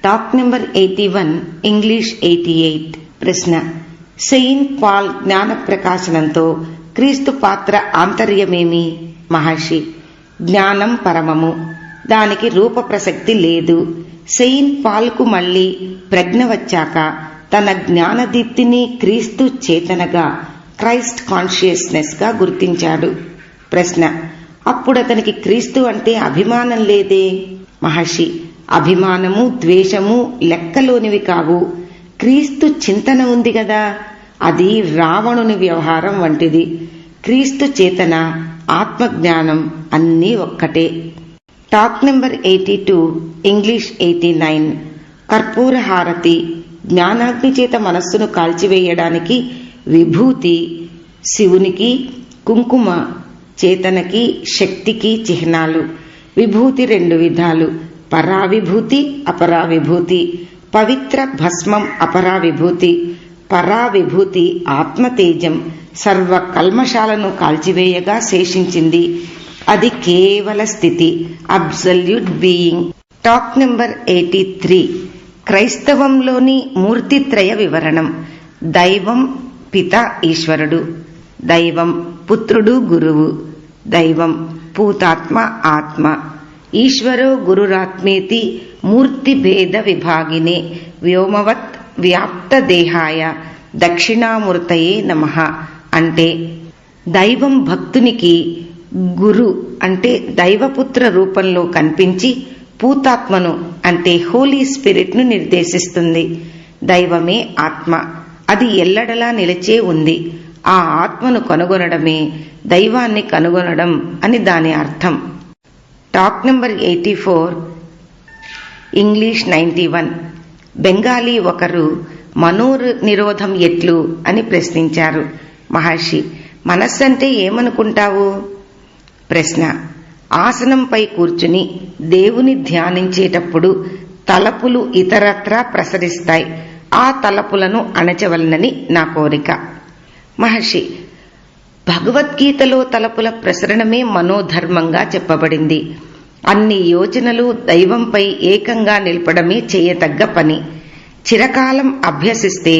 Talk number 81 English 88. ప్రశ్న: Saint Paul జ్ఞాన ప్రకాశనంతో క్రీస్తు పాత్ర ఆంతర్యమేమి? మహర్షి: జ్ఞానం పరమము, దానికి రూప ప్రసక్తి లేదు. సెయింట్ పాల్ కు మళ్లీ ప్రజ్ఞ వచ్చాక తన జ్ఞానదీప్తిని క్రీస్తు చేతనగా, క్రైస్ట్ కాన్షియస్నెస్ గా గుర్తించాడు. ప్రశ్న: అప్పుడతనికి క్రీస్తు అంటే అభిమానం లేదే? మహర్షి: అభిమానము ద్వేషము లెక్కలోనివి కావు. క్రీస్తు చింతన ఉంది గదా, అది రావణుని వ్యవహారం వంటిది. క్రీస్తు చేతన, ఆత్మజ్ఞానం అన్నీ ఒక్కటే. Talk number 82 English 89. కర్పూర హారతి జ్ఞానాగ్ని చేత మనస్సును కాల్చివేయడానికి విభూతి శివునికి, కుంకుమ చేతనకి, శక్తికి చిహ్నాలు. విభూతి 2 విధాలు: పరావిభూతి, అపరావిభూతి. పవిత్ర భస్మం అపరావిభూతి. పరావిభూతి ఆత్మతేజం, సర్వ కల్మషాలను కాల్చివేయగా శేషించింది. అది కేవల స్థితి, అబ్సల్యూట్ బీయింగ్. Talk number 83 క్రైస్తవంలోని మూర్తిత్రయ వివరణం. దైవం పిత ఈశ్వరుడు, దైవం పుత్రుడు గురువు, దైవం పూతాత్మ ఆత్మ. ఈశ్వరో గురురాత్మేతి మూర్తి భేద విభాగినే వ్యోమవత్ వ్యాప్త దేహాయ దక్షిణామూర్తయే నమః. అంటే దైవం భక్తునికి గురు అంటే దైవపుత్ర రూపంలో కనిపించి పూతాత్మను అంటే హోలీ స్పిరిట్ ను నిర్దేశిస్తుంది. దైవమే ఆత్మ, అది ఎల్లడలా నిలిచే ఉంది. ఆ ఆత్మను కనుగొనడమే దైవాన్ని కనుగొనడం అని దాని అర్థం. Talk number 84 English 91. బెంగాలీ ఒకరు మనోనిరోధం ఎట్లు అని ప్రశ్నించారు. మహర్షి: మనస్సంటే ఏమనుకుంటావు? ప్రశ్న: ఆసనంపై కూర్చుని దేవుని ధ్యానించేటప్పుడు తలపులు ఇతరత్రా ప్రసరిస్తాయి. ఆ తలపులను అణచవలనని నా కోరిక. మహర్షి: భగవద్గీతలో తలపుల ప్రసరణమే మనోధర్మంగా చెప్పబడింది. అన్ని యోచనలు దైవంపై ఏకంగా నిలపడమే చేయతగ్గ పని. చిరకాలం అభ్యసిస్తే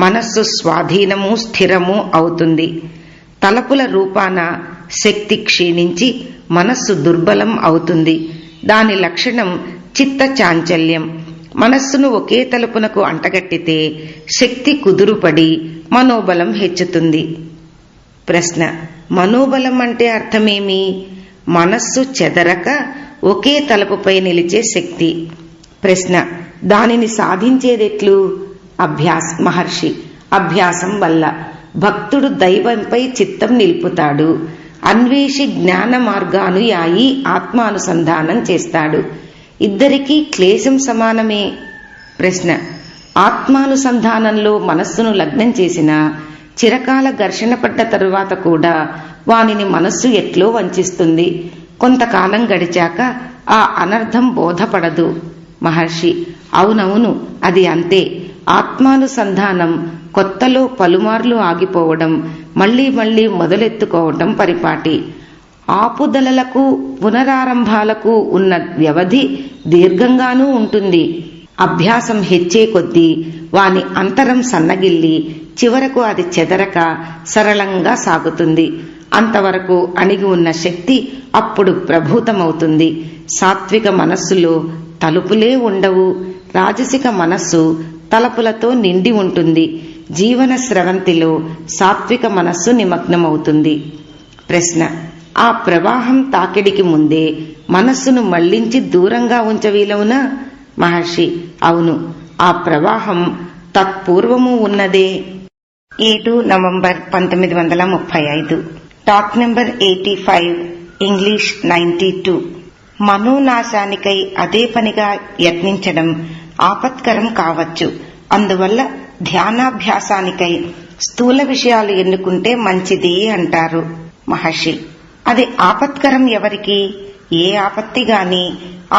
మనస్సు స్వాధీనము, స్థిరము అవుతుంది. తలపుల రూపాన శక్తి క్షీణించి మనస్సు దుర్బలం అవుతుంది. దాని లక్షణం చిత్త చాంచల్యం. మనస్సును ఒకే తలుపునకు అంటగట్టితే శక్తి కుదురుపడి మనోబలం హెచ్చుతుంది. ప్రశ్న: మనోబలం అంటే అర్థమేమి? మనస్సు చెదరక ఒకే తలుపుపై నిలిచే శక్తి. ప్రశ్న: దానిని సాధించేదెట్లు? మహర్షి: అభ్యాసం వల్ల. భక్తుడు దైవంపై చిత్తం నిలుపుతాడు. అన్వేషి జ్ఞాన మార్గానుయాయి ఆత్మానుసంధానం చేస్తాడు. ఇద్దరికీ క్లేశం సమానమే. ప్రశ్న: ఆత్మానుసంధానంలో మనస్సును లగ్నం చేసిన చిరకాల ఘర్షణ పడ్డ తరువాత కూడా వానిని మనస్సు ఎట్లో వంచిస్తుంది. కొంతకాలం గడిచాక ఆ అనర్థం బోధపడదు. మహర్షి: అవునవును, అది అంతే. ఆత్మానుసంధానం కొత్తలో పలుమార్లు ఆగిపోవడం, మళ్లీ మళ్లీ మొదలెత్తుకోవటం పరిపాటి. ఆపుదలలకు పునరారంభాలకు ఉన్న వ్యవధి దీర్ఘంగానూ ఉంటుంది. అభ్యాసం హెచ్చే కొద్దీ వాని అంతరం సన్నగిల్లి చివరకు అది చెదరక సరళంగా సాగుతుంది. అంతవరకు అణిగి ఉన్న శక్తి అప్పుడు ప్రభూతమవుతుంది. సాత్విక మనస్సులో తలుపులే ఉండవు. రాజసిక మనస్సు తలుపులతో నిండి ఉంటుంది. జీవన స్రవంతిలో సాత్విక మనస్సు నిమగ్నమవుతుంది. ప్రశ్న: ఆ ప్రవాహం తాకిడికి ముందే మనస్సును మళ్లించి దూరంగా ఉంచవీలవునా? మహర్షి: అవును, ఆ ప్రవాహం తత్పూర్వము ఉన్నదే. 7 నవంబర్ 1935. Talk number 85 English 92. మనోనాశానికై అదే పనిగా యత్నించడం ఆపత్కరం కావచ్చు. అందువల్ల ధ్యానాభ్యాసానికై స్థూల విషయాలు ఎన్నుకుంటే మంచిది అంటారు. మహర్షి: అది ఆపత్కరం ఎవరికి? ఏ ఆపత్తి గాని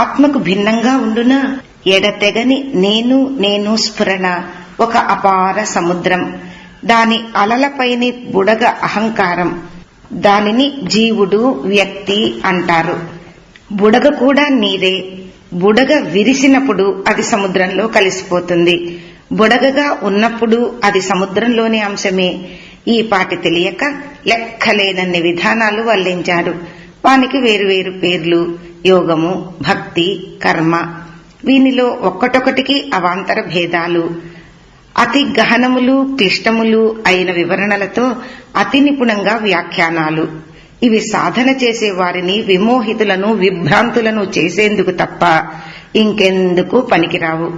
ఆత్మకు భిన్నంగా ఉండునా? ఎడతెగని నేను స్ఫురణ ఒక అపార సముద్రం. దాని అలలపైని బుడగ అహంకారం. దానిని జీవుడు, వ్యక్తి అంటారు. బుడగ కూడా నీరే. బుడగ విరిసినప్పుడు అది సముద్రంలో కలిసిపోతుంది. బుడగగా ఉన్నప్పుడు అది సముద్రంలోని అంశమే. ఈ పాటి తెలియక లెక్కలేనన్ని విధానాలు వల్లించాడు. వానికి వేరువేరు పేర్లు, యోగము, భక్తి, కర్మ. వీనిలో ఒక్కటొకటికి అవాంతర భేదాలు, అతి గహనములు క్లిష్టములు అయిన వివరణలతో అతి నిపుణంగా వ్యాఖ్యానాలు. ఇవి సాధన చేసే వారిని విమోహితులను, విభ్రాంతులను చేసేందుకు తప్ప ఇంకెందుకు పనికిరావు.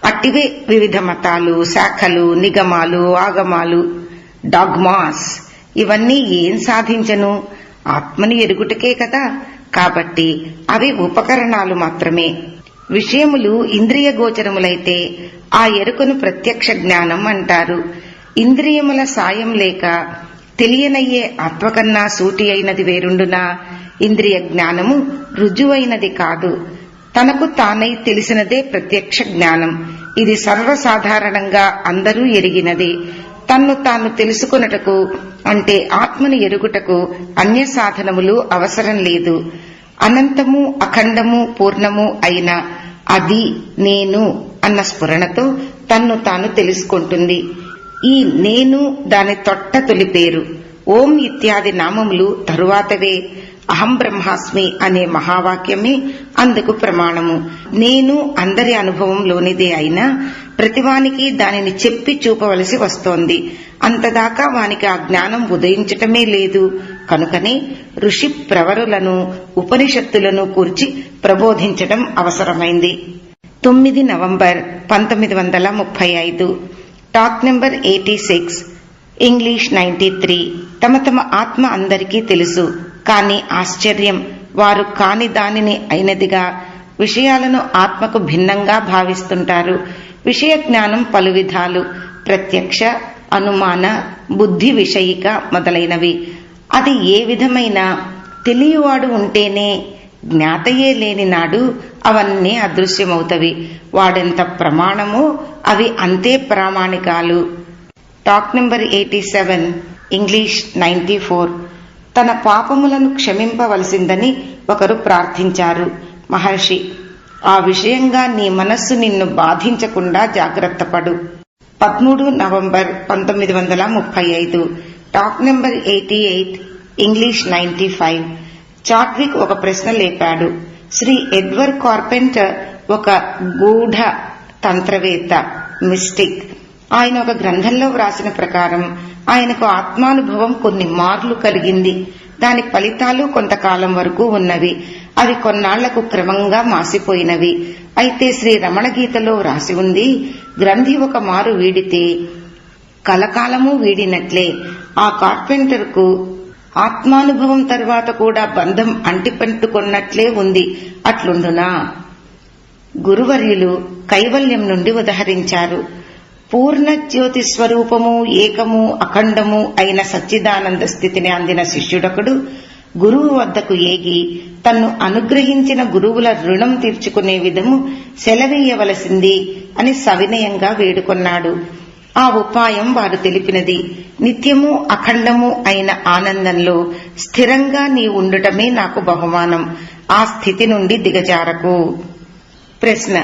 అట్టివే వివిధ మతాలు, శాఖలు, నిగమాలు, ఆగమాలు, డాగ్మాస్. ఇవన్నీ ఏం సాధించను? ఆత్మని ఎరుగుటకే కదా. కాబట్టి అవి ఉపకరణాలు మాత్రమే. విషయములు ఇంద్రియ గోచరములైతే ఆ ఎరుకను ప్రత్యక్ష జ్ఞానం అంటారు. ఇంద్రియముల సాయం లేక తెలియనయ్యే ఆత్మకన్నా సూటి అయినది వేరుండునా? ఇంద్రియ జ్ఞానము రుజువైనది కాదు. తనకు తానై తెలిసినదే ప్రత్యక్ష జ్ఞానం. ఇది సర్వసాధారణంగా అందరూ ఎరిగినదే. తన్ను తాను తెలుసుకొనుటకు అంటే ఆత్మను ఎరుగుటకు అన్య సాధనములు అవసరం లేదు. అనంతము, అఖండము, పూర్ణము అయిన అది నేను అన్న స్ఫురణతో తన్ను తాను తెలుసుకుంటుంది. ఈ నేను దాని తొట్ట తొలి పేరు. ఓం ఇత్యాది నామములు తరువాతవే. అహం బ్రహ్మాస్మి అనే మహావాక్యమే అందుకు ప్రమాణము. నేను అందరి అనుభవంలోనిదే అయినా ప్రతివానికి దానిని చెప్పి చూపవలసి వస్తోంది. అంతదాకా వానికి ఆ జ్ఞానం ఉదయించటమే లేదు. కనుకనే ఋషి ప్రవరులను, ఉపనిషత్తులను కూర్చి ప్రబోధించటం అవసరమైంది. 9 నవంబర్ 1935. Talk number 86, English 93. తమ తమ ఆత్మ అందరికీ తెలుసు. కాని ఆశ్చర్యం, వారు కాని దానిని అయినదిగా విషయాలను ఆత్మకు భిన్నంగా భావిస్తుంటారు. విషయ జ్ఞానం పలు విధాలు: ప్రత్యక్ష, అనుమాన, బుద్ధి విషయిక మొదలైనవి. అది ఏ విధమైన తెలియవాడు ఉంటేనే. జ్ఞాతయే లేని నాడు అవన్నీ అదృశ్యమవుతవి. వాడెంత ప్రమాణమో అవి అంతే ప్రామాణికాలు. Talk number 87, English 94. తన పాపములను క్షమింపవలసిందని ఒకరు ప్రార్థించారు. మహర్షి, ఆ విషయంగా నీ మనస్సు నిన్ను బాధించకుండా జాగ్రత్తపడు. 13 నవంబర్ 1935. Talk number 88, English 95. చాట్విక్ ఒక ప్రశ్న లేపాడు. శ్రీ ఎడ్వర్డ్ కార్పెంటర్ ఒక గూఢ తంత్రవేత్త, మిస్టిక్. ఆయన ఒక గ్రంథంలో వ్రాసిన ప్రకారం ఆయనకు ఆత్మానుభవం కొన్ని మార్లు కలిగింది. దాని ఫలితాలు కొంతకాలం వరకు ఉన్నవి. అవి కొన్నాళ్లకు క్రమంగా మాసిపోయినవి. అయితే శ్రీ రమణ గీతలో వ్రాసి ఉంది, గ్రంథి ఒక మారు వీడితే కలకాలము వీడినట్లే. ఆ కార్పెంటర్కు ఆత్మానుభవం తరువాత కూడా బంధం అంటిపెట్టుకున్నట్లే ఉంది. అట్లుండునా? గురువర్యులు కైవల్యం నుండి ఉదహరించారు. పూర్ణ జ్యోతి స్వరూపము, ఏకము, అఖండము అయిన సచ్చిదానంద స్థితిని అందిన శిష్యుడొకడు గురువు వద్దకు ఏగి తన్ను అనుగ్రహించిన గురువుల రుణం తీర్చుకునే విధము సెలవీయవలసింది అని సవినయంగా వేడుకొన్నాడు. ఆ ఉపాయం వారు తెలిపినది. నిత్యము అఖండము అయిన ఆనందంలో స్థిరంగా నీ ఉండుటమే నాకు బహుమానం. ఆ స్థితి నుండి దిగజారకు. ప్రశ్న: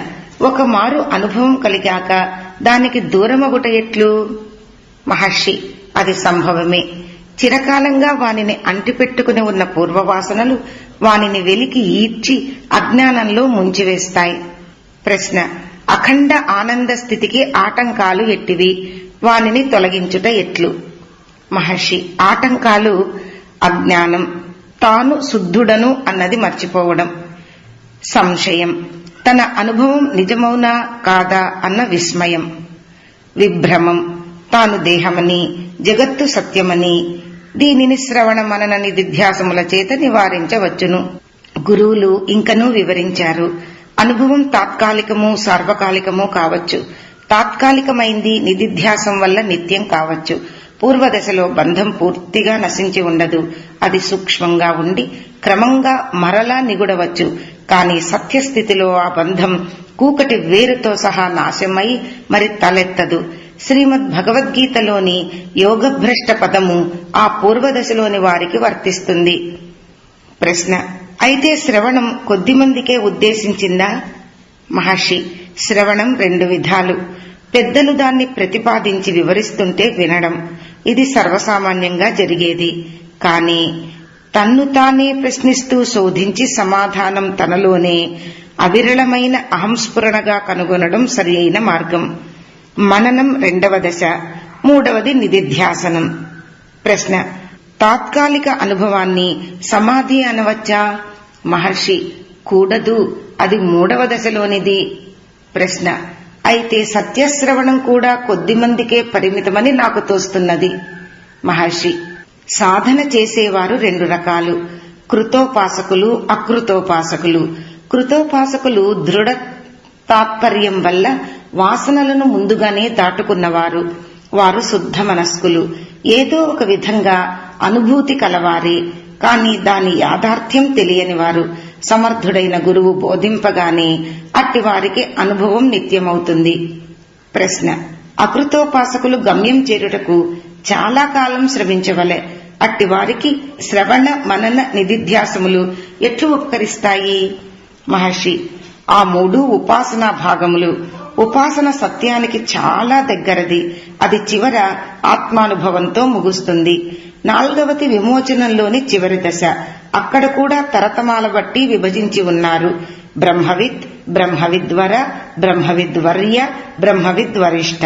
ఒక మారు అనుభవం కలిగాక దానికి దూరమగుట ఎట్లు? మహర్షి, అది సంభవమే. చిరకాలంగా వానిని అంటిపెట్టుకుని ఉన్న పూర్వవాసనలు వానిని వెలికి ఈడ్చి అజ్ఞానంలో ముంచివేస్తాయి. ప్రశ్న: అఖండ ఆనంద స్థితికి ఆటంకాలు ఎట్టివి? వానిని తొలగించుట ఎట్లు? మహర్షి, ఆటంకాలు అజ్ఞానం, తాను శుద్ధుడను అన్నది మర్చిపోవడం, సంశయం, తన అనుభవం నిజమౌనా కాదా అన్న విస్మయం, విభ్రమం, తాను దేహమని, జగత్తు సత్యమని. దీనిని శ్రవణ మనన నిధిధ్యాసముల చేత నివారించవచ్చును. గురువులు ఇంకనూ వివరించారు. అనుభవం తాత్కాలికము, సార్వకాలికము కావచ్చు. తాత్కాలికమైంది నిధిధ్యాసం వల్ల నిత్యం కావచ్చు. పూర్వదశలో బంధం పూర్తిగా నశించి ఉండదు. అది సూక్ష్మంగా ఉండి క్రమంగా మరలా నిగుడవచ్చు. కాని సత్యస్థితిలో ఆ బంధం కూకటి వేరుతో సహా నాశమై మరి తలెత్తదు. శ్రీమద్ భగవద్గీతలోని యోగభ్రష్ట పదము ఆ పూర్వదశలోని వారికి వర్తిస్తుంది. ప్రశ్న: అయితే శ్రవణం కొద్దిమందికే ఉద్దేశించిందా? మహర్షి, శ్రవణం 2 విధాలు. పెద్దలు దాన్ని ప్రతిపాదించి వివరిస్తుంటే వినడం, ఇది సర్వసామాన్యంగా జరిగేది. కాని తన్ను తానే ప్రశ్నిస్తూ శోధించి సమాధానం తనలోనే అవిరళమైన అహంస్ఫురణగా కనుగొనడం సరి అయిన మార్గం. మననం 2వ దశ. 3వది నిధిధ్యాసనం. ప్రశ్న: తాత్కాలిక అనుభవాన్ని సమాధి అనవచ్చా? మహర్షి, కూడదు, అది 3వ దశలోనిది. ప్రశ్న: అయితే సత్యశ్రవణం కూడా కొద్దిమందికే పరిమితమని నాకు తోస్తున్నది. మహర్షి, సాధన చేసేవారు 2 రకాలు: కృతోపాసకులు, అకృతోపాసకులు. కృతోపాసకులు దృఢ తాత్పర్యం వల్ల వాసనలను ముందుగానే దాటుకున్నవారు. వారు శుద్ధ మనస్కులు, ఏదో ఒక విధంగా అనుభూతి కలవారే, కాని దాని యాథార్థ్యం తెలియని వారు. సమర్థుడైన గురువు బోధింపగానే అట్టివారికి అనుభవం నిత్యమవుతుంది. ప్రశ్న: అకృతోపాసకులు గమ్యం చేరుటకు చాలా కాలం శ్రమించవలె. అట్టివారికి శ్రవణ మనన నిధిధ్యాసములు ఎట్లు ఉపకరిస్తాయి? మహర్షి, ఆ 3 ఉపాసనా భాగములు. ఉపాసన సత్యానికి చాలా దగ్గరది. అది చివర ఆత్మానుభవంతో ముగుస్తుంది. 4వది విమోచనంలోని చివరి దశ. అక్కడ కూడా తరతమాల బట్టి విభజించి ఉన్నారు. బ్రహ్మవిత్, బ్రహ్మవిద్వర, బ్రహ్మవిద్వర్య, బ్రహ్మవిద్వరిష్ట.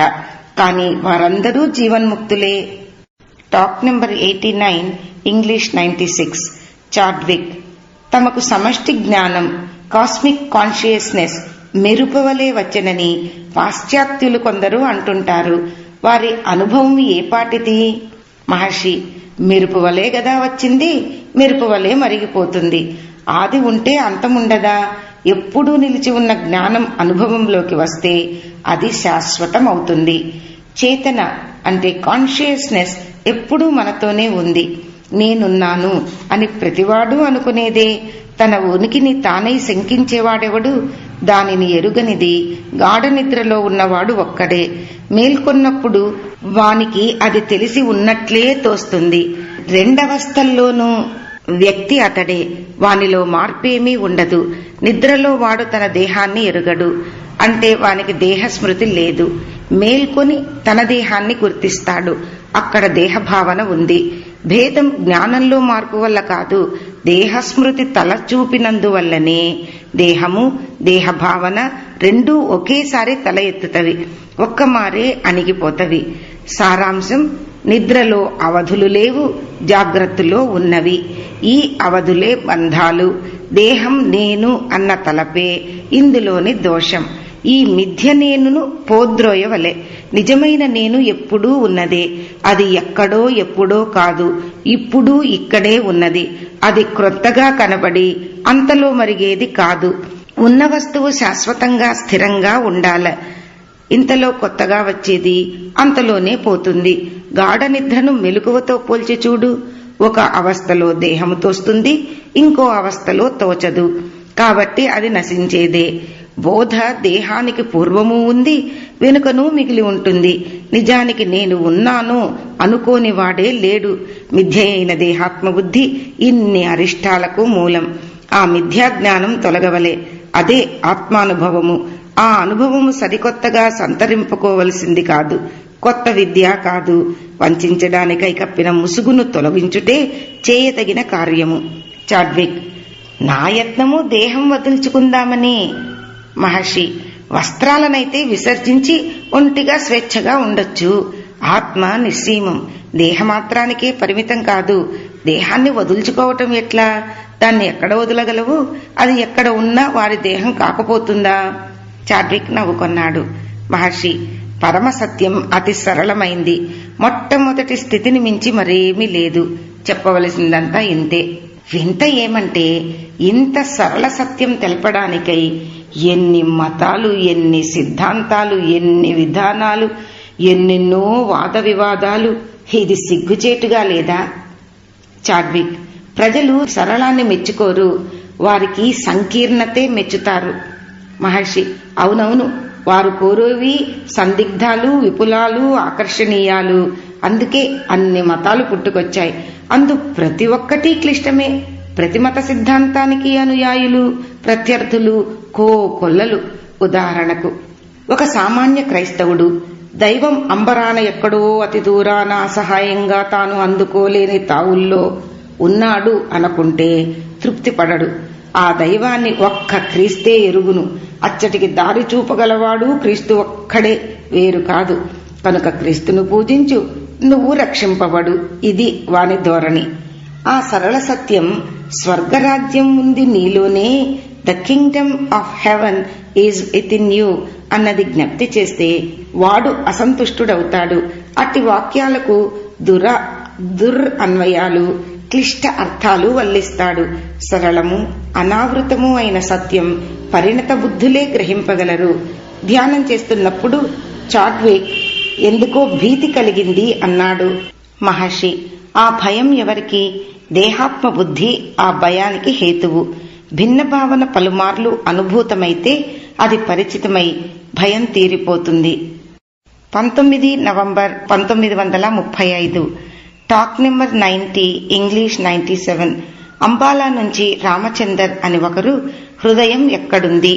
కాని వారందరూ జీవన్ముక్తులే. Talk number 89, English 96. చాడ్విక్: తమకు సమష్టి జ్ఞానం, కాస్మిక్ కాన్షియస్నెస్ మెరుపవలే వచ్చనని పాశ్చాత్యులు కొందరు అంటుంటారు. వారి అనుభవం ఏపాటిది? మహర్షి, మెరుపువలే గదా వచ్చింది, మెరుపువలే మరిగిపోతుంది. ఆది ఉంటే అంతముండదా? ఎప్పుడూ నిలిచి ఉన్న జ్ఞానం అనుభవంలోకి వస్తే అది శాశ్వతం అవుతుంది. చేతన అంటే కాన్షియస్నెస్ ఎప్పుడూ మనతోనే ఉంది. నేనున్నాను అని ప్రతివాడు అనుకునేదే. తన ఉనికిని తానై శంకించేవాడెవడు? దానిని ఎరుగనిది గాఢ నిద్రలో ఉన్నవాడు ఒక్కడే. మేల్కొన్నప్పుడు వానికి అది తెలిసి ఉన్నట్లే తోస్తుంది. 2 అవస్థల్లోనూ వ్యక్తి అతడే. వానిలో మార్పేమీ ఉండదు. నిద్రలో వాడు తన దేహాన్ని ఎరుగడు, అంటే వానికి దేహస్మృతి లేదు. మేల్కొని తన దేహాన్ని గుర్తిస్తాడు, అక్కడ దేహభావన ఉంది. భేదం జ్ఞానంలో మార్పు వల్ల కాదు, దేహస్మృతి తల చూపినందువల్లనే దేహము దేహభావన 2 ఒకేసారి తల ఎత్తుతవి, ఒక్కమారే అణిగిపోతవి. సారాంశం: నిద్రలో అవధులు లేవు, జాగ్రత్తలో ఉన్నవి. ఈ అవధులే బంధాలు. దేహం నేను అన్న తలపే ఇందులోని దోషం. ఈ మిథ్య నేనును పోద్రోయవలే. నిజమైన నేను ఎప్పుడూ ఉన్నదే. అది ఎక్కడో ఎప్పుడో కాదు, ఇప్పుడు ఇక్కడే ఉన్నది. అది క్రొత్తగా కనబడి అంతలో మరిగేది కాదు. ఉన్న వస్తువు శాశ్వతంగా స్థిరంగా ఉండాల. ఇంతలో కొత్తగా వచ్చేది అంతలోనే పోతుంది. గాఢ నిద్రను మెలకువతో పోల్చి చూడు. ఒక అవస్థలో దేహము తోస్తుంది, ఇంకో అవస్థలో తోచదు. కాబట్టి అది నశించేదే. బోధ దేహానికి పూర్వము ఉంది, వెనుకను మిగిలి ఉంటుంది. నిజానికి నేను ఉన్నాను అనుకోని వాడే లేడు. మిథ్య అయిన దేహాత్మబుద్ధి ఇన్ని అరిష్టాలకు మూలం. ఆ మిథ్యాజ్ఞానం తొలగవలే. అదే ఆత్మానుభవము. ఆ అనుభవము సరికొత్తగా సంతరింపుకోవలసింది కాదు, కొత్త విద్య కాదు. వంచడానికై కప్పిన ముసుగును తొలగించుటే చేయతగిన కార్యము. చాడ్విక్: నా యత్నము దేహం వదిల్చుకుందామని. మహర్షి: వస్త్రాలనైతే విసర్జించి ఒంటిగా స్వేచ్ఛగా ఉండొచ్చు. ఆత్మ నిస్సీమం, దేహమాత్రానికే పరిమితం కాదు. దేహాన్ని వదుల్చుకోవటం ఎట్లా? దాన్ని ఎక్కడ వదలగలవు? అది ఎక్కడ ఉన్నా వారి దేహం కాకపోతుందా? చాడ్విక్ నవ్వుకొన్నాడు. మహర్షి: పరమసత్యం అతి సరళమైంది. మొట్టమొదటి స్థితిని మించి మరేమీ లేదు. చెప్పవలసిందంతా ఇంతే. వింత ఏమంటే, ఇంత సరళ సత్యం తెలపడానికై ఎన్ని మతాలు, ఎన్ని సిద్ధాంతాలు, ఎన్ని విధానాలు, ఎన్నెన్నో వాద వివాదాలు. ఇది సిగ్గుచేటుగా లేదా? చాడ్విక్: ప్రజలు సరళాన్ని మెచ్చుకోరు, వారికి సంకీర్ణతే మెచ్చుతారు. మహర్షి: అవునవును, వారు కోరేవి సందిగ్ధాలు, విపులాలు, ఆకర్షణీయాలు. అందుకే అన్ని మతాలు పుట్టుకొచ్చాయి. అందు ప్రతి ఒక్కటి క్లిష్టమే. ప్రతి మత సిద్ధాంతానికి అనుయాయులు, ప్రత్యర్థులు కోకొల్లలు. ఉదాహరణకు, ఒక సామాన్య క్రైస్తవుడు దైవం అంబరాన ఎక్కడో అతి దూరాన అసహాయంగా తాను అందుకోలేని తావుల్లో ఉన్నాడు అనుకుంటే తృప్తి పడడు. ఆ దైవాన్ని ఒక్క క్రీస్తే ఎరుగును. అచ్చటికి దారి చూపగలవాడు క్రీస్తు ఒక్కడే, వేరు కాదు. కనుక క్రీస్తును పూజించు, నువ్వు రక్షింపబడు. ఇది వాని ధోరణి. ఆ సరళ సత్యం, స్వర్గరాజ్యం ఉంది నీలోనే, the Kingdom of heaven is with in you అన్నది జ్ఞప్తి చేస్తే వాడు అసంతుష్టుడవుతాడు. అట్టి వాక్యాలకు అన్వయాలు, క్లిష్ట అర్థాలు వల్లిస్తాడు. సరళము, అనావృతము అయిన సత్యం పరిణత బుద్ధులే గ్రహింపగలరు. ధ్యానం చేస్తున్నప్పుడు చాడ్విక్ ఎందుకో భీతి కలిగింది అన్నాడు మహర్షి. ఆ భయం ఎవరికి? దేహాత్మ బుద్ధి ఆ భయానికి హేతువు. భిన్న భావన పలుమార్లు అనుభూతమైతే అది పరిచితమై భయం తీరిపోతుంది. 19 November 1935. Talk number 90, English 97. Ambala నుంచి రామచందర్ అని ఒకరు హృదయం ఎక్కడుంది,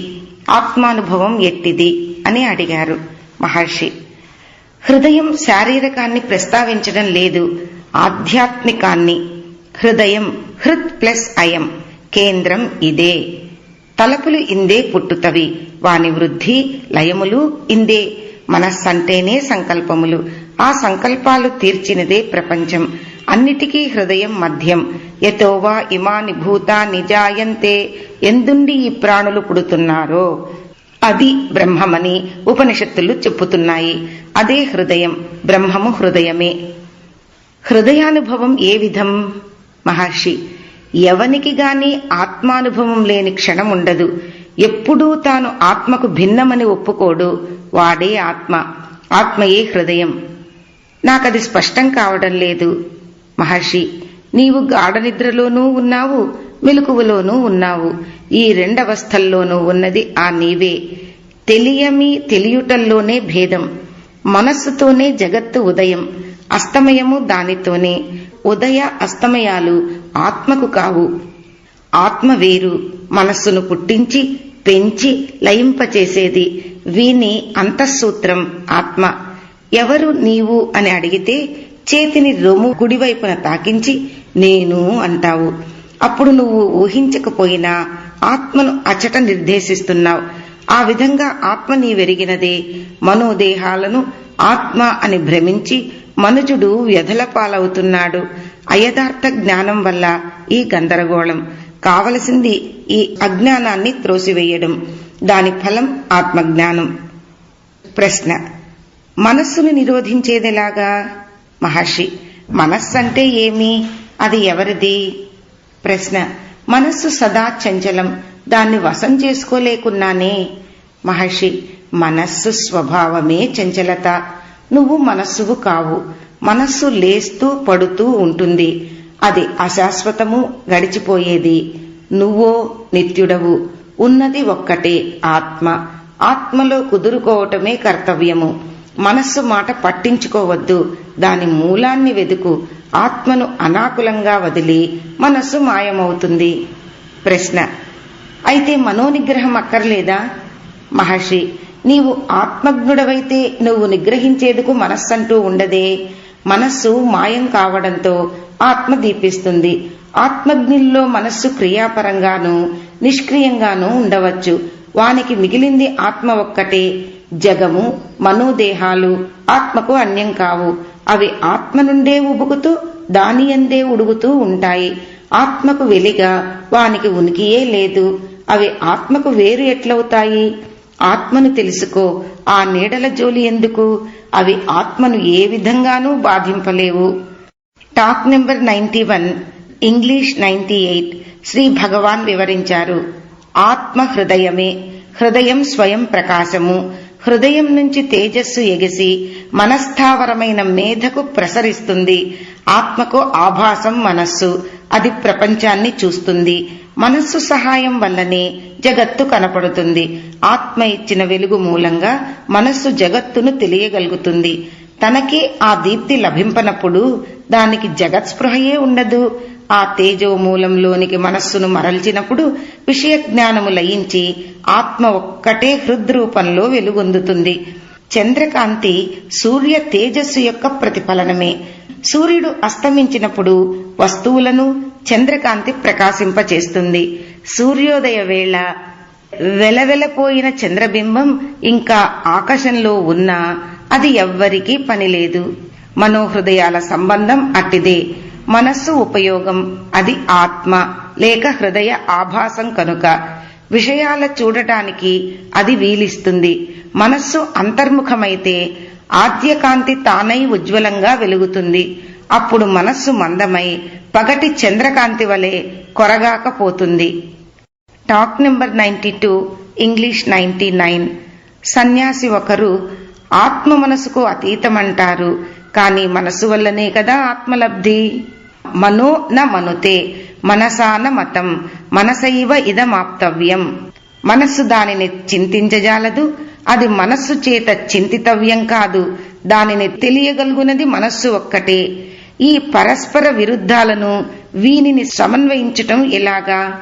ఆత్మానుభవం ఎట్టిది అని అడిగారు మహర్షి. హృదయం శారీరకాన్ని ప్రస్తావించడం లేదు, ఆధ్యాత్మికాన్ని. హృదయం హృత్ ప్లస్ అయం, కేంద్రం ఇదే. తలపులు ఇందే పుట్టుతవి, వాని వృద్ధి లయములు ఇందే. మనస్సంటేనే సంకల్పములు, ఆ సంకల్పాలు తీర్చినదే ప్రపంచం. అన్నిటికీ హృదయం మధ్యం. యతోవా ఇమాని భూతాని జాయంతే, ఎందుండి ఈ ప్రాణులు పుడుతున్నారో అది బ్రహ్మమని ఉపనిషత్తులు చెప్పుతున్నాయి. అదే హృదయం, బ్రహ్మము హృదయమే. హృదయానుభవం ఏ విధం? మహర్షి, ఎవనికి గాని ఆత్మానుభవం లేని క్షణం ఉండదు. ఎప్పుడూ తాను ఆత్మకు భిన్నమని ఒప్పుకోడు, వాడే ఆత్మ. ఆత్మయే హృదయం. నాకది స్పష్టం కావడం లేదు. మహర్షి, నీవు గాఢ నిద్రలోనూ ఉన్నావు, మెలకువలోనూ ఉన్నావు. ఈ రెండవస్థల్లోనూ ఉన్నది ఆ నీవే. తెలియుటల్లోనే భేదం. మనస్సుతోనే జగత్తు ఉదయం, అస్తమయము దానితోనే. ఉదయ అస్తమయాలు ఆత్మకు కావు. ఆత్మ వేరు, మనస్సును పుట్టించి పెంచి లయింపచేసేది. వీని అంతఃసూత్రం ఆత్మ. ఎవరు నీవు అని అడిగితే చేతిని రొమ్ము కుడివైపున తాకించి నేను అంటావు. అప్పుడు నువ్వు ఊహించకపోయినా ఆత్మను అచట నిర్దేశిస్తున్నావు. ఆ విధంగా ఆత్మ నీవెరిగినదే. మనోదేహాలను ఆత్మ అని భ్రమించి మనుజుడు వ్యధల పాలవుతున్నాడు. అయథార్థ జ్ఞానం వల్ల ఈ గందరగోళం. కావలసింది ఈ అజ్ఞానాన్ని త్రోసివేయడం. దాని ఫలం ఆత్మజ్ఞానం. ప్రశ్న, మనస్సును నిరోధించేదెలాగా? మహర్షి, మనస్సంటే ఏమి? అది ఎవరిది? ప్రశ్న, మనస్సు సదా చంచలం, దాన్ని వశం చేసుకోలేకున్నానే. మహర్షి, మనస్సు స్వభావమే చంచలత. నువ్వు మనస్సువు కావు. మనస్సు లేస్తూ పడుతూ ఉంటుంది. అది అశాశ్వతము, గడిచిపోయేది. నువ్వో నిత్యుడవు. ఉన్నది ఒక్కటే, ఆత్మ. ఆత్మలో కుదురుకోవటమే కర్తవ్యము. మనస్సు మాట పట్టించుకోవద్దు, దాని మూలాన్ని వెదుకు. ఆత్మను అనాకులంగా వదిలి మనస్సు మాయమవుతుంది. ప్రశ్న, అయితే మనోనిగ్రహం అక్కర్లేదా? మహర్షి, నీవు ఆత్మజ్ఞుడవైతే నువ్వు నిగ్రహించేందుకు మనస్సంటూ ఉండదే. మనస్సు మాయం కావడంతో ఆత్మ దీపిస్తుంది. ఆత్మజ్ఞుల్లో మనస్సు క్రియాపరంగానూ నిష్క్రియంగానూ ఉండవచ్చు. వానికి మిగిలింది ఆత్మ ఒక్కటే. జగము, మనోదేహాలు ఆత్మకు అన్యం కావు. అవి ఆత్మ నుండే ఉబుకుతూ దాని యందే ఉడుగుతూ ఉంటాయి. ఆత్మకు వెలిగా వానికి ఉనికియే లేదు. అవి ఆత్మకు వేరు ఎట్లవుతాయి? ఆత్మను తెలుసుకో, ఆ నీడల జోలి ఎందుకు? అవి ఆత్మను ఏ విధంగానూ బాధింపలేవు. Talk number 91, English 98. Shri Bhagavan వివరించారు. ఆత్మ హృదయమే. హృదయం స్వయం ప్రకాశము. హృదయం నుంచి తేజస్సు ఎగిసి మనస్థావరమైన మేధకు ప్రసరిస్తుంది. ఆత్మకు ఆభాసం మనస్సు. అది ప్రపంచాన్ని చూస్తుంది. మనస్సు సహాయం వల్లనే జగత్తు కనపడుతుంది. ఆత్మ ఇచ్చిన వెలుగు మూలంగా మనస్సు జగత్తును తెలియగలుగుతుంది. తనకే ఆ దీప్తి లభింపనప్పుడు దానికి జగత్స్పృహయే ఉండదు. ఆ తేజో మూలంలోనికి మనస్సును మరల్చినప్పుడు విషయ జ్ఞానము లయించి ఆత్మ ఒక్కటే హృద్రూపంలో వెలుగొందుతుంది. చంద్రకాంతి సూర్య తేజస్సు యొక్క ప్రతిఫలనమే. సూర్యుడు అస్తమించినప్పుడు వస్తువులను చంద్రకాంతి ప్రకాశింపచేస్తుంది. సూర్యోదయ వేళ వెలవెలపోయిన చంద్రబింబం ఇంకా ఆకాశంలో ఉన్నా అది ఎవ్వరికీ పనిలేదు. మనోహృదయాల సంబంధం అట్టిదే. మనస్సు ఉపయోగం అది ఆత్మ లేక హృదయ ఆభాసం కనుక విషయాల చూడటానికి అది వీలిస్తుంది. మనస్సు అంతర్ముఖమైతే ఆద్యకాంతి తానై ఉజ్వలంగా వెలుగుతుంది. అప్పుడు మనస్సు మందమై పగటి చంద్రకాంతి వలె కొరగాకపోతుంది. Talk number 92, English 99. సన్యాసి ఒకరు ఆత్మ మనసుకు అతీతమంటారు. కాని మనసు వల్లనే కదా ఆత్మలబ్ధి. మనో న మనుతే మనసాన మతం మనసైవ ఇదమాప్తవ్యం. మనస్సు దానిని చింతించజాలదు. అది మనస్సు చేత చింతితవ్యం కాదు. దానిని తెలియగలుగునది మనస్సు ఒక్కటే. ఈ పరస్పర విరుద్ధాలను వీనిని సమన్వయించటం ఎలాగా?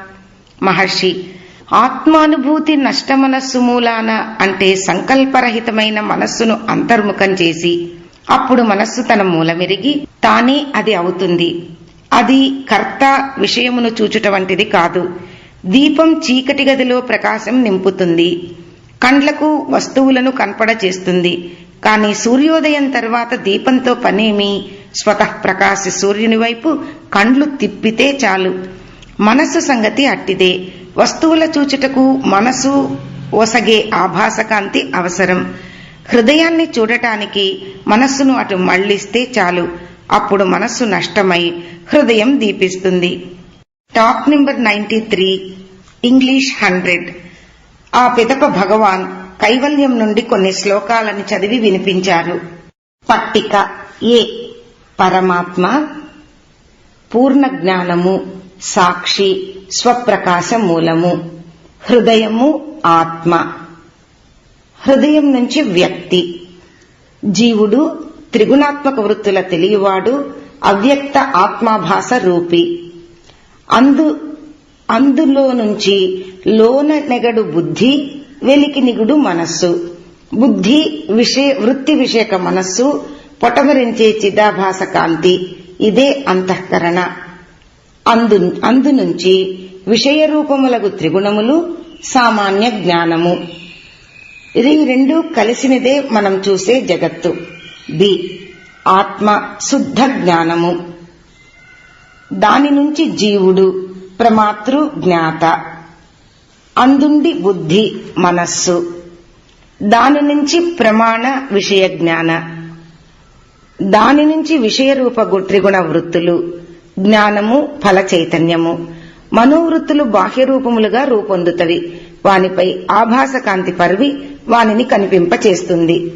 మహర్షి, ఆత్మానుభూతి నష్ట మనస్సు మూలాన అంటే సంకల్పరహితమైన మనస్సును అంతర్ముఖం చేసి అప్పుడు మనస్సు తన మూలమెరిగి తానే అది అవుతుంది. అది కర్త విషయమును చూచుట వంటిది కాదు. దీపం చీకటి గదిలో ప్రకాశం నింపుతుంది, కండ్లకు వస్తువులను కనపడ చేస్తుంది. కాని సూర్యోదయం తర్వాత దీపంతో పనేమి? స్వతః ప్రకాశ సూర్యుని వైపు కండ్లు తిప్పితే చాలు. మనస్సు సంగతి అట్టిదే. వస్తువుల చూచుటకు మనసు ఒసగే ఆభాసకాంతి అవసరం. హృదయాన్ని చూడటానికి మనస్సును అటు మళ్లిస్తే చాలు. అప్పుడు మనస్సు నష్టమై హృదయం దీపిస్తుంది. Talk number 93, English 100. ఆ పిదప భగవాన్ కైవల్యం నుండి కొన్ని శ్లోకాలను చదివి వినిపించారు. పట్టిక ఏ. పరమాత్మ పూర్ణ జ్ఞానము, సాక్షి, స్వప్రకాశ మూలము. హృదయము ఆత్మ. హృదయం నుంచి వ్యక్తి. జీవుడు త్రిగుణాత్మక వృత్తుల తెలియవాడు, అవ్యక్త ఆత్మాభాస రూపి. అందులో నుంచి లోన నెగడు బుద్ధి, వెలికి నిగుడు మనస్సు. బుద్ధి వృత్తి విషయక మనస్సు, పొటమరించే చిదాభాస కాంతి. ఇదే అంతఃకరణ. అందు నుంచి విషయ రూపములకు త్రిగుణములు, సామాన్య జ్ఞానము. ఇది రెండు కలిసినదే మనం చూసే జగత్తు. బి. ఆత్మ శుద్ధ జ్ఞానము. దాని నుంచి జీవుడు ప్రమాతృ జ్ఞాత. అందుండి బుద్ధి మనస్సు. దాని నుంచి ప్రమాణ విషయ జ్ఞాన. దాని నుంచి విషయ రూప త్రిగుణ వృత్తులు, జ్ఞానము, ఫల చైతన్యము. మనోవృత్తులు బాహ్య రూపములుగా రూపొందుతవి. వానిపై ఆభాస కాంతి పరివి వానిని కనిపింపచేస్తుంది.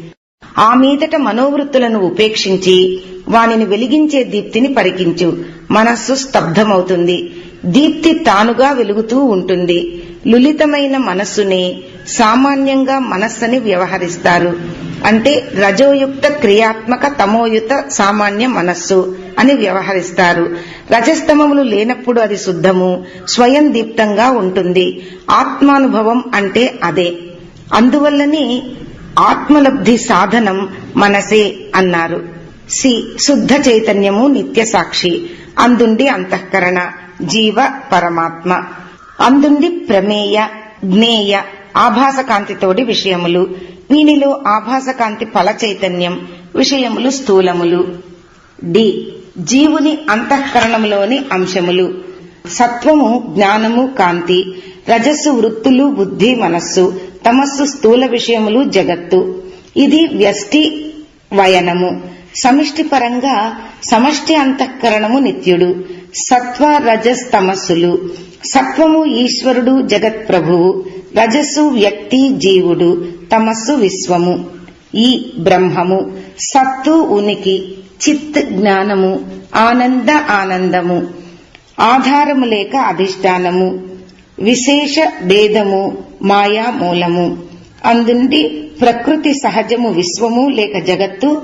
ఆ మీదట మనోవృత్తులను ఉపేక్షించి వానిని వెలిగించే దీప్తిని పరికించు. మనస్సు స్తబ్దమవుతుంది. దీప్తి తానుగా వెలుగుతూ ఉంటుంది. లులితమైన మనస్సునే సామాన్యంగా మనస్సని వ్యవహరిస్తారు. అంటే రజోయుక్త క్రియాత్మక, తమోయుత సామాన్య మనస్సు అని వ్యవహరిస్తారు. రజస్తమములు లేనప్పుడు అది శుద్ధము, స్వయం దీప్తంగా ఉంటుంది. ఆత్మానుభవం అంటే అదే. అందువల్లనే ఆత్మలబ్ధి సాధనం మనసే అన్నారు. సి. శుద్ధ చైతన్యము నిత్య సాక్షి. అందుండి అంతఃకరణ, జీవ, పరమాత్మ. అందుండి ప్రమేయ, జ్ఞేయ, ఆభాస కాంతితోడి విషయములు. వీనిలో ఆభాస కాంతి ఫల చైతన్యం, విషయములు స్థూలములు. డి. జీవుని అంతఃకరణములోని అంశములు. సత్వము జ్ఞానము, కాంతి. రజస్సు వృత్తులు, బుద్ధి, మనస్సు. తమస్సు స్థూల విషయములు, జగత్తు. ఇది వ్యష్టి వయనము. సమిష్టి పరంగా సమష్టి అంతఃకరణము నిత్యుడు. సత్వ, రజస్, తమస్సులు. సత్వము ఈశ్వరుడు, జగత్ ప్రభువు. రజస్సు వ్యక్తి, జీవుడు. తమస్సు విశ్వము, ఈ బ్రహ్మము. సత్తు ఉనికి, చిత్ జ్ఞానము, ఆనంద ఆనందము. ఆధారము లేక అధిష్టానము. విశేష భేదము, మాయా మూలము. అందుండి ప్రకృతి సహజము విశ్వము లేక జగత్తు.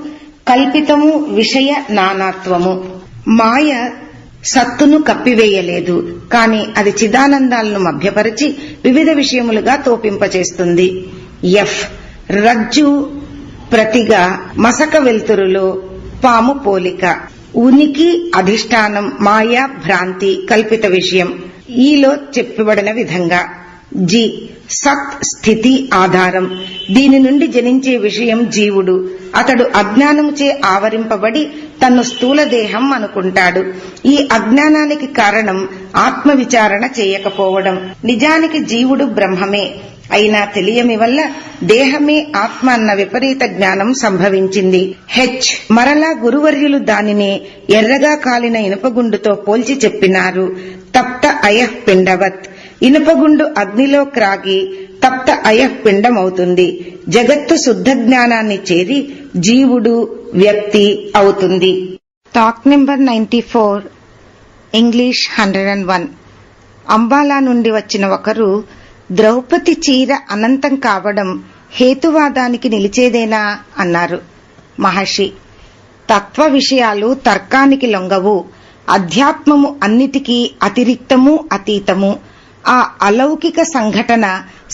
కల్పితము విషయ నానాత్వము. మాయ సత్తును కప్పివేయలేదు, కాని అది చిదానందాలను మభ్యపరిచి వివిధ విషయములుగా తోపింపచేస్తుంది. ఎఫ్ రజ్జు ప్రతిగా మసక వెలుతురులో పాము పోలిక. ఉనికి అధిష్టానం, మాయా భ్రాంతి, కల్పిత విషయం. ఈలో చెప్పబడిన విధంగా. జి సత్ స్థితి ఆధారం. దీని నుండి జనించే విషయం జీవుడు. అతడు అజ్ఞానముచే ఆవరింపబడి తన్ను స్థూల దేహం అనుకుంటాడు. ఈ అజ్ఞానానికి కారణం ఆత్మ విచారణ చేయకపోవడం. నిజానికి జీవుడు బ్రహ్మమే అయినా తెలియమి వల్ల దేహమే ఆత్మ అన్న విపరీత జ్ఞానం సంభవించింది. హెచ్ మరలా గురువర్యులు దానినే ఎర్రగా కాలిన ఇనుపగుండుతో పోల్చి చెప్పినారు. తప్త అయః పిండవత్. ఇనుపగుండు అగ్నిలో క్రాగి తప్త అయః పిండమవుతుంది. జగత్తు శుద్ధ జ్ఞానాన్ని చేరి జీవుడు వ్యక్తి అవుతుంది. Talk number 94 English 101. అంబాలా నుండి వచ్చిన ఒకరు ద్రౌపది చీర అనంతం కావడం హేతువాదానికి నిలిచేదేనా అన్నారు. మహర్షి తత్వ విషయాలు తర్కానికి లొంగవు. అధ్యాత్మము అన్నిటికీ అతిరిక్తము, అతీతము. ఆ అలౌకిక సంఘటన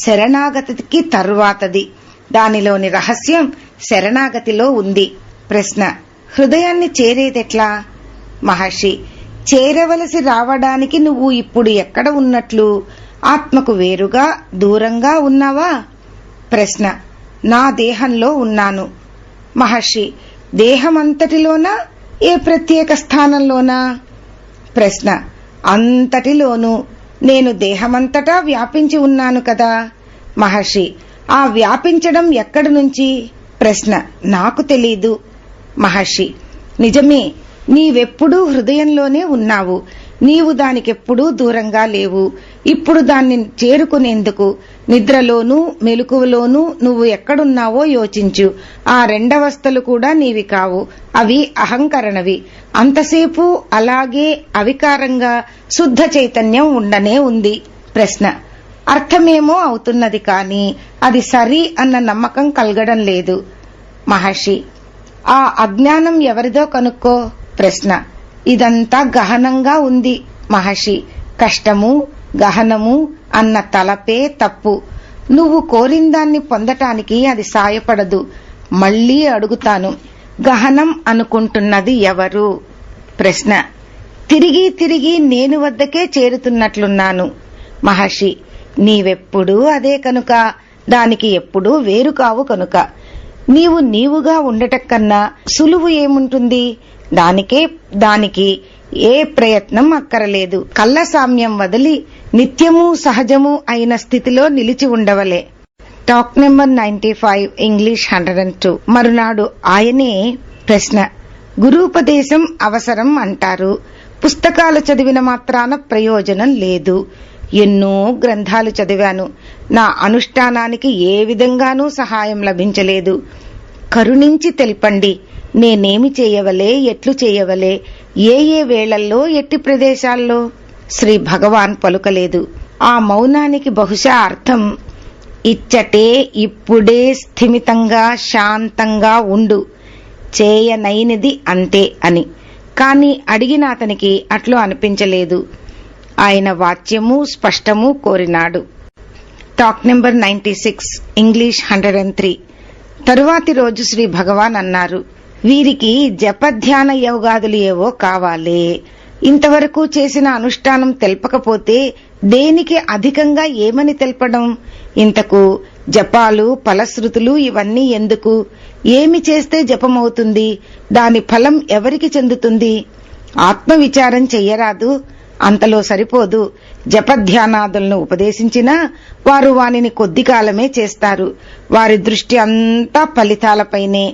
శరణాగతికి తరువాతది. దానిలోని రహస్యం శరణాగతిలో ఉంది. ప్రశ్న హృదయాన్ని చేరేదెట్లా? మహర్షి చేరవలసి రావడానికి నువ్వు ఇప్పుడు ఎక్కడ ఉన్నట్లు? ఆత్మకు వేరుగా దూరంగా ఉన్నావా? ప్రశ్న నా దేహంలో ఉన్నాను. మహర్షి దేహమంతటిలోనా, ఏ ప్రత్యేక స్థానంలోనా? ప్రశ్న అంతటిలోనూ. నేను దేహమంతటా వ్యాపించి ఉన్నాను కదా. మహర్షి ఆ వ్యాపించడం ఎక్కడి నుంచి? ప్రశ్న నాకు తెలీదు. మహర్షి నిజమే, నీవెప్పుడూ హృదయంలోనే ఉన్నావు. నీవు దానికెప్పుడూ దూరంగా లేవు. ఇప్పుడు దాన్ని చేరుకునేందుకు నిద్రలోనూ మెలకువలోనూ నువ్వు ఎక్కడున్నావో యోచించు. ఆ రెండవస్థలు కూడా నీవి కావు, అవి అహంకరణవి. అంతసేపు అలాగే అవికారంగా శుద్ధ చైతన్యం ఉండనే ఉంది. ప్రశ్న అర్థమేమో అవుతున్నది, కాని అది సరి అన్న నమ్మకం కలగడం లేదు. మహర్షి ఆ అజ్ఞానం ఎవరిదో కనుక్కో. ప్రశ్న ఇదంతా గహనంగా ఉంది. మహర్షి కష్టము, గహనము అన్న తలపే తప్పు. నువ్వు కోరిందాన్ని పొందటానికి అది సాయపడదు. మళ్లీ అడుగుతాను, గహనం అనుకుంటున్నది ఎవరు? ప్రశ్న తిరిగి తిరిగి నేను వద్దకే చేరుతున్నట్లున్నాను. మహర్షి నీవెప్పుడూ అదే కనుక, దానికి ఎప్పుడూ వేరు కావు కనుక. నీవు నీవుగా ఉండటం కన్నా సులువు ఏముంటుంది? దానికి ఏ ప్రయత్నం అక్కరలేదు. కళ్ళ సామ్యం వదిలి నిత్యము సహజము అయిన స్థితిలో నిలిచి ఉండవలే. Talk number 95 English 102. మరునాడు ఆయనే ప్రశ్న గురూపదేశం అవసరం అంటారు. పుస్తకాలు చదివిన మాత్రాన ప్రయోజనం లేదు. ఎన్నో గ్రంథాలు చదివాను. నా అనుష్ఠానానికి ఏ విధంగానూ సహాయం లభించలేదు. కరుణించి తెల్పండి, నేనేమి చేయవలే, ఎట్లు చేయవలే, ఏ వేళల్లో, ఎట్టి ప్రదేశాల్లో? శ్రీ భగవాన్ పలుకలేదు. ఆ మౌనానికి బహుశా అర్థం ఇచ్చటే ఇప్పుడే స్థిమితంగా శాంతంగా ఉండు, చేయనైనది అంతే అని. కాని అడిగిన అతనికి అట్లు అనిపించలేదు. ఆయన వాచ్యము స్పష్టము కోరినాడు. Talk number 96 English 103. తరువాతి రోజు శ్రీ భగవాన్ అన్నారు, వీరికి జపధ్యాన యోగాదులు ఏవో కావాలే. ఇంతవరకు చేసిన అనుష్ఠానం తెల్పకపోతే దేనికి అధికంగా ఏమని తెల్పడం? ఇంతకు జపాలు, ఫలశ్రుతులు ఇవన్నీ ఎందుకు? ఏమి చేస్తే జపమవుతుంది? దాని ఫలం ఎవరికి చెందుతుంది? ఆత్మవిచారం చెయ్యరాదు? అంతలో సరిపోదు. జపధ్యానాదులను ఉపదేశించినా వారు వానిని కొద్ది కాలమే చేస్తారు. వారి దృష్టి అంతా ఫలితాలపైనే.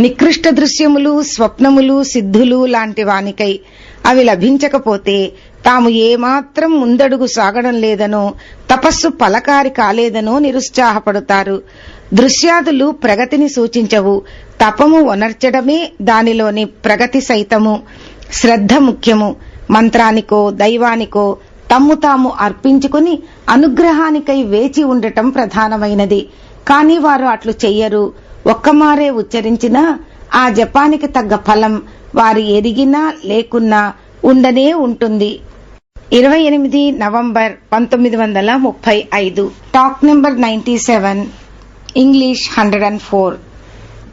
నికృష్ట దృశ్యములు, స్వప్నములు, సిద్ధులు లాంటి వానికై. అవి లభించకపోతే తాము ఏమాత్రం ముందడుగు సాగడం లేదనో, తపస్సు ఫలకారి కాలేదనో నిరుత్సాహపడతారు. దృశ్యాదులు ప్రగతిని సూచించవు. తపము ఒనర్చడమే దానిలోని ప్రగతి సైతము. శ్రద్ధ ముఖ్యము. మంత్రానికో దైవానికో తమ్ము తాము అర్పించుకుని అనుగ్రహానికై వేచి ఉండటం ప్రధానమైనది. కాని వారు అట్లు చెయ్యరు. ఒక్కమారే ఉచ్చరించినా ఆ జపానికి తగ్గ ఫలం వారు ఎరిగినా లేకున్నా ఉండనే ఉంటుంది. 28 నవంబర్ 1935. Talk number 97. ఇంగ్లీష్ 104.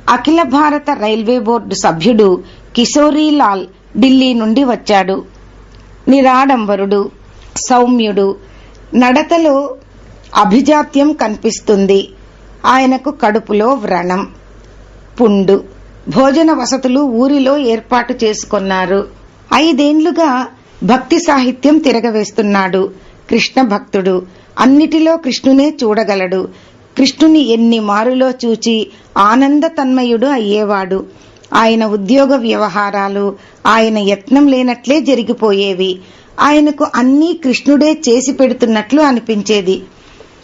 అఖిల భారత రైల్వే బోర్డు సభ్యుడు కిశోరీలాల్ ఢిల్లీ నుండి వచ్చాడు. నిరాడంబరుడు, సౌమ్యుడు, నడతలో అభిజాత్యం కనిపిస్తుంది. ఆయనకు కడుపులో వ్రణం, పుండు. భోజన వసతులు ఊరిలో ఏర్పాటు చేసుకున్నారు. 5 ఏండ్లుగా భక్తి సాహిత్యం తిరగవేస్తున్నాడు. కృష్ణ భక్తుడు, అన్నిటిలో కృష్ణునే చూడగలడు. కృష్ణుని ఎన్ని మారులో చూచి ఆనంద తన్మయుడు అయ్యేవాడు. ఆయన ఉద్యోగ వ్యవహారాలు ఆయన యత్నం లేనట్లే జరిగిపోయేవి. ఆయనకు అన్నీ కృష్ణుడే చేసి పెడుతున్నట్లు అనిపించేది.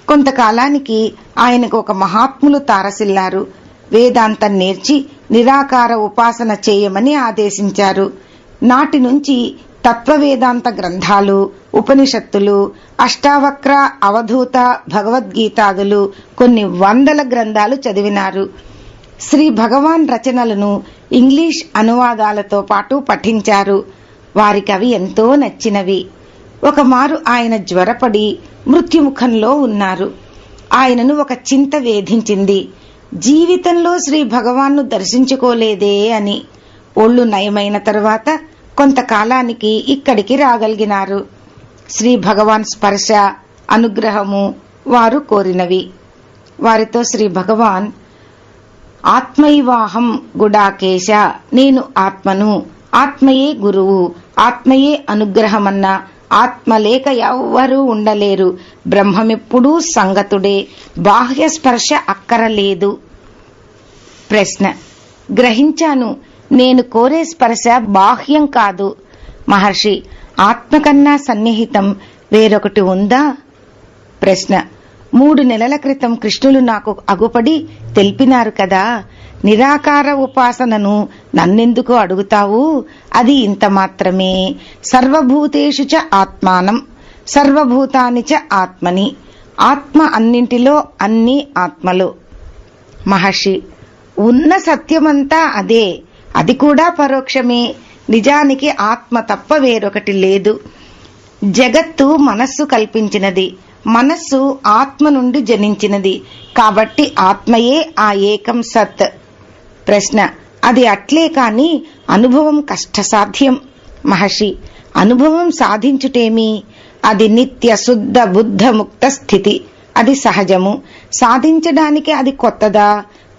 కొంతకాలానికి ఆయనకు ఒక మహాత్ములు తారసిల్లారు. వేదాంతం నేర్చి నిరాకార ఉపాసన చేయమని ఆదేశించారు. నాటి నుంచి తత్వవేదాంత గ్రంథాలు, ఉపనిషత్తులు, అష్టావక్ర, అవధూత, భగవద్గీతాదులు కొన్ని వందల గ్రంథాలు చదివినారు. శ్రీ భగవాన్ రచనలను ఇంగ్లీష్ అనువాదాలతో పాటు పఠించారు. వారికి అవి ఎంతో నచ్చినవి. ఒకమారు ఆయన జ్వరపడి మృత్యుముఖంలో ఉన్నారు. ఆయనను ఒక చింత వేధించింది. జీవితంలో శ్రీ భగవాన్ను దర్శించుకోలేదే అని. ఒళ్ళు నయమైన తరువాత కొంతకాలానికి ఇక్కడికి రాగలిగినారు. శ్రీ భగవాన్ స్పర్శ, అనుగ్రహము వారు కోరినవి. వారితో శ్రీ భగవాన్, ఆత్మైవాహం గుడాకేశ, నేను ఆత్మను, ఆత్మయే గురువు, ఆత్మయే అనుగ్రహమన్న, ఆత్మ లేక ఎవ్వరూ ఉండలేరు, బ్రహ్మమెప్పుడూ సంగతుడే, బాహ్య స్పర్శ అక్కరలేదు. ప్రశ్న: గ్రహించాను, నేను కోరే స్పర్శ బాహ్యం కాదు. మహర్షి: ఆత్మ కన్నా సన్నిహితం వేరొకటి ఉందా? ప్రశ్న: 3 నెలల క్రితం కృష్ణులు నాకు అగుపడి తెలిపినారు కదా, నిరాకార ఉపాసనను నన్నెందుకు అడుగుతావు? అది ఇంత మాత్రమే. సర్వభూతేషు చ ఆత్మానం, సర్వభూతాని చ ఆత్మని. ఆత్మ అన్నింటిలో, అన్ని ఆత్మలో. మహర్షి: ఉన్న సత్యమంతా అదే, అది కూడా పరోక్షమే. నిజానికి ఆత్మ తప్ప వేరొకటి లేదు. జగత్తు మనస్సు కల్పించినది, మనస్సు ఆత్మ నుండి జనించినది. కాబట్టి ఆత్మయే ఆ ఏకం సత్. ప్రశ్న: అది అట్లే కాని అనుభవం కష్టసాధ్యం. మహర్షి: అనుభవం సాధించుటేమి? అది నిత్య శుద్ధ బుద్ధ ముక్త స్థితి. అది సహజము. సాధించడానికి అది కొత్తదా?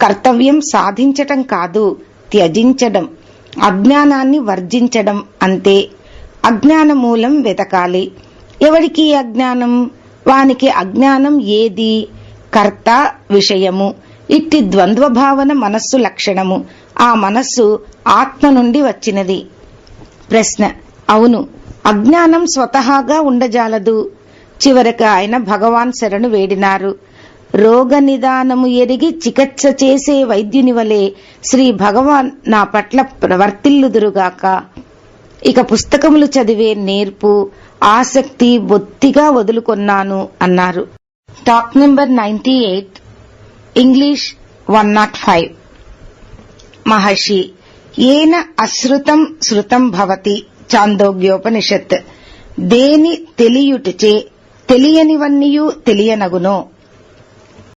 కర్తవ్యం సాధించటం కాదు, త్యజించడం, అజ్ఞానాన్ని వర్జించడం అంతే. అజ్ఞాన మూలం వెతకాలి. ఎవరికి అజ్ఞానం? వానికి అజ్ఞానం ఏది? కర్త, విషయము. ఇట్టి ద్వంద్వ భావన మనస్సు లక్షణము. ఆ మనస్సు ఆత్మ నుండి వచ్చినది. ప్రశ్న: అవును, అజ్ఞానం స్వతహాగా ఉండజాలదు. చివరికి ఆయన భగవాన్ శరణు వేడినారు. రోగ నిదానము ఎరిగి చికిత్స చేసే వైద్యుని వలె శ్రీ భగవాన్ నా పట్ల ప్రవర్తిల్లుదురుగాక. ఇక పుస్తకములు చదివే నేర్పు, ఆసక్తి బొత్తిగా వదులుకొన్నాను అన్నారు. Talk number 98. ఇంగ్లీష్ 105. మహర్షి: ఏన అశ్రుతం శృతం భవతి. చాందోగ్యోపనిషత్. దేని తెలియుటచే తెలియనివన్నీయు తెలియనగునో